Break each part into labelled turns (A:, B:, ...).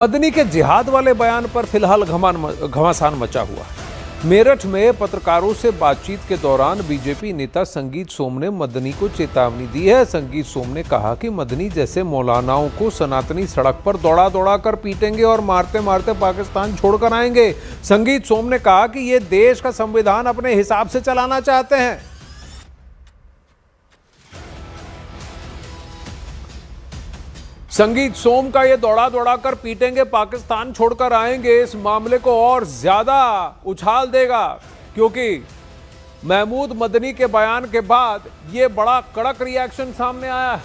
A: मदनी के जिहाद वाले बयान पर फिलहाल घमासान मचा हुआ है। मेरठ में पत्रकारों से बातचीत के दौरान बीजेपी नेता संगीत सोम ने मदनी को चेतावनी दी है। संगीत सोम ने कहा कि मदनी जैसे मौलानाओं को सनातनी सड़क पर दौड़ा दौड़ा कर पीटेंगे और मारते मारते पाकिस्तान छोड़कर आएंगे। संगीत सोम ने कहा कि ये देश का संविधान अपने हिसाब से चलाना चाहते हैं। संगीत सोम का ये दौड़ा दौड़ा कर पीटेंगे पाकिस्तान छोड़कर आएंगे इस मामले को और ज्यादा उछाल देगा, क्योंकि महमूद मदनी के बयान के बाद ये बड़ा कड़क रिएक्शन सामने आया है।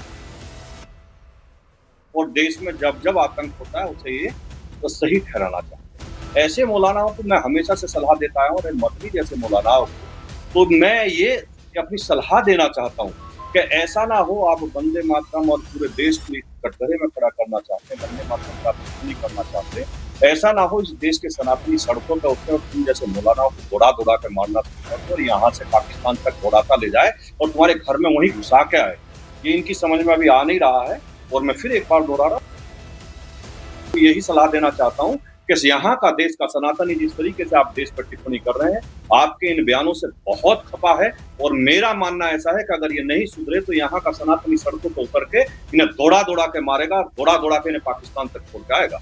B: और देश में जब जब आतंक होता है उसे ये तो सही ठहराना चाहते हैं। ऐसे मौलानाओं को मैं हमेशा से सलाह देता हूं, और मदनी जैसे मौलानाओं को तो मैं ये अपनी सलाह देना चाहता हूं कि ऐसा ना हो आप वंदे मातरम और पूरे देश को कटघरे में खड़ा करना चाहते हैं, वंदे मातरम का नहीं करना चाहते। ऐसा ना हो इस देश के सनातनी सड़कों पे उठे और तुम जैसे मौलानाओं को दौड़ा दौड़ा कर मारना शुरू और यहाँ से पाकिस्तान तक दौड़ाता ले जाए और तुम्हारे घर में वहीं घुसा के आए। ये इनकी समझ में अभी आ नहीं रहा है। और मैं फिर एक बार दोहरा रहा हूँ, यही सलाह देना चाहता हूँ कि यहाँ का देश का सनातनी जिस तरीके से आप देश पर टिप्पणी कर रहे हैं, आपके इन बयानों से बहुत खपा है। और मेरा मानना ऐसा है कि अगर ये नहीं सुधरे तो यहाँ का सनातनी सड़कों पर उतर के इन्हें दौड़ा दौड़ा के मारेगा, दौड़ा दौड़ा के इन्हें पाकिस्तान तक छोड़ जाएगा।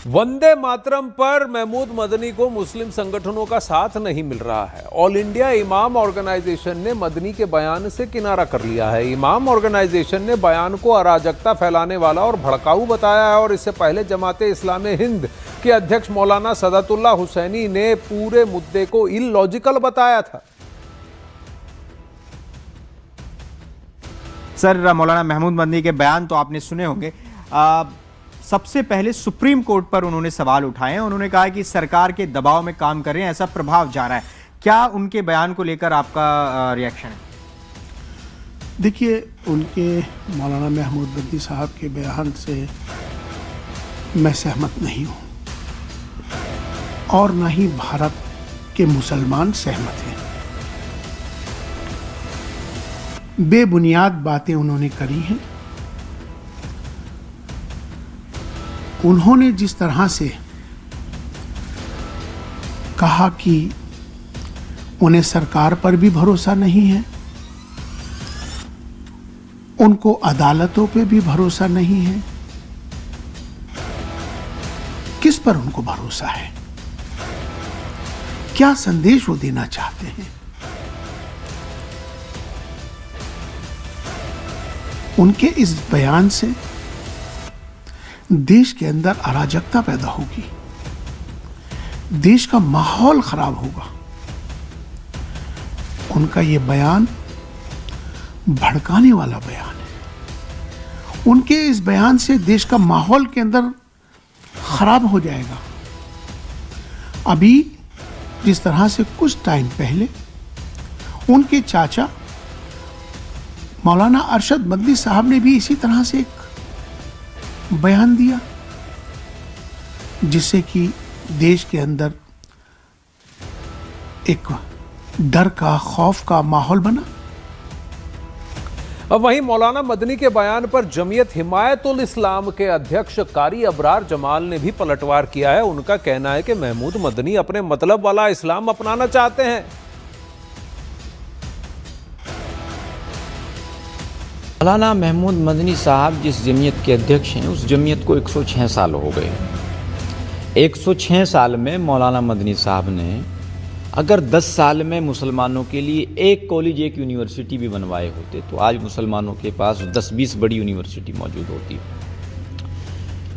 A: वंदे मातरम पर महमूद मदनी को मुस्लिम संगठनों का साथ नहीं मिल रहा है। ऑल इंडिया इमाम ऑर्गेनाइजेशन ने मदनी के बयान से किनारा कर लिया है। इमाम ऑर्गेनाइजेशन ने बयान को अराजकता फैलाने वाला और भड़काऊ बताया है और इससे पहले जमाते इस्लामी हिंद के अध्यक्ष मौलाना सदातुल्लाह हुसैनी ने पूरे मुद्दे को इलॉजिकल बताया था।
C: सर, मौलाना महमूद मदनी के बयान तो आपने सुने होंगे। सबसे पहले सुप्रीम कोर्ट पर उन्होंने सवाल उठाए हैं। उन्होंने कहा कि सरकार के दबाव में काम कर रहे हैं, ऐसा प्रभाव जा रहा है। क्या उनके बयान को लेकर आपका रिएक्शन है?
D: देखिए, उनके मौलाना महमूद मदनी साहब के बयान से मैं सहमत नहीं हूँ और ना ही भारत के मुसलमान सहमत हैं। बेबुनियाद बातें उन्होंने करी हैं। उन्होंने जिस तरह से कहा कि उन्हें सरकार पर भी भरोसा नहीं है, उनको अदालतों पे भी भरोसा नहीं है, किस पर उनको भरोसा है? क्या संदेश वो देना चाहते हैं? उनके इस बयान से देश के अंदर अराजकता पैदा होगी, देश का माहौल खराब होगा। उनका ये बयान भड़काने वाला बयान है। उनके इस बयान से देश का माहौल के अंदर खराब हो जाएगा। अभी जिस तरह से कुछ टाइम पहले उनके चाचा मौलाना अरशद मदनी साहब ने भी इसी तरह से एक बयान दिया, जिससे कि देश के अंदर एक डर का, खौफ का माहौल बना।
A: अब वहीं मौलाना मदनी के बयान पर जमीयत हिमायतुल इस्लाम के अध्यक्ष कारी अबरार जमाल ने भी पलटवार किया है। उनका कहना है कि महमूद मदनी अपने मतलब वाला इस्लाम अपनाना चाहते हैं।
E: मौलाना महमूद मदनी साहब जिस जमीयत के अध्यक्ष हैं, उस जमीयत को 106 साल हो गए। 106 साल में मौलाना मदनी साहब ने अगर 10 साल में मुसलमानों के लिए एक कॉलेज, एक यूनिवर्सिटी भी बनवाए होते तो आज मुसलमानों के पास 10-20 बड़ी यूनिवर्सिटी मौजूद होती।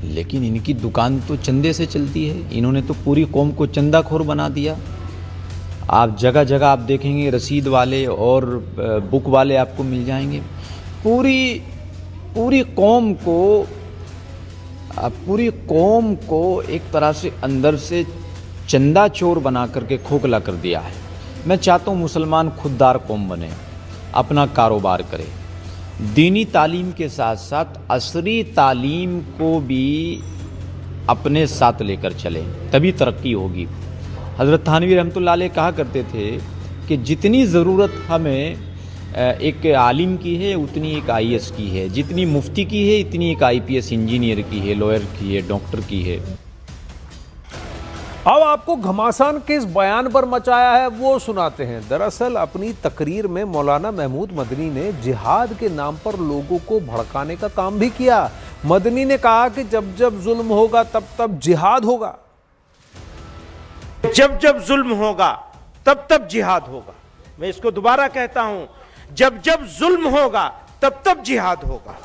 E: लेकिन इनकी दुकान तो चंदे से चलती है। इन्होंने तो पूरी कौम को चंदाखोर बना दिया। आप जगह जगह आप देखेंगे रसीद वाले और बुक वाले आपको मिल जाएंगे। पूरी कौम को एक तरह से अंदर से चंदा चोर बना करके खोखला कर दिया है। मैं चाहता हूँ मुसलमान खुददार कौम बने, अपना कारोबार करे, दीनी तालीम के साथ साथ असरी तालीम को भी अपने साथ लेकर चले, तभी तरक्की होगी। हज़रत थानवी रहमतुल्लाह अलैह कहा करते थे कि जितनी ज़रूरत हमें एक आलिम की है उतनी एक आईएएस की है, जितनी मुफ्ती की है इतनी एक आईपीएस इंजीनियर की है, लॉयर की है, डॉक्टर की है।
A: अब आपको घमासान किस बयान पर मचाया है वो सुनाते हैं। दरअसल अपनी तकरीर में मौलाना महमूद मदनी ने जिहाद के नाम पर लोगों को भड़काने का काम भी किया। मदनी ने कहा कि जब जब जुल्म होगा तब तब जिहाद होगा।
F: जब जब जुल्म होगा तब तब जिहाद होगा। मैं इसको दोबारा कहता हूं, जब जब जुल्म होगा तब तब जिहाद होगा।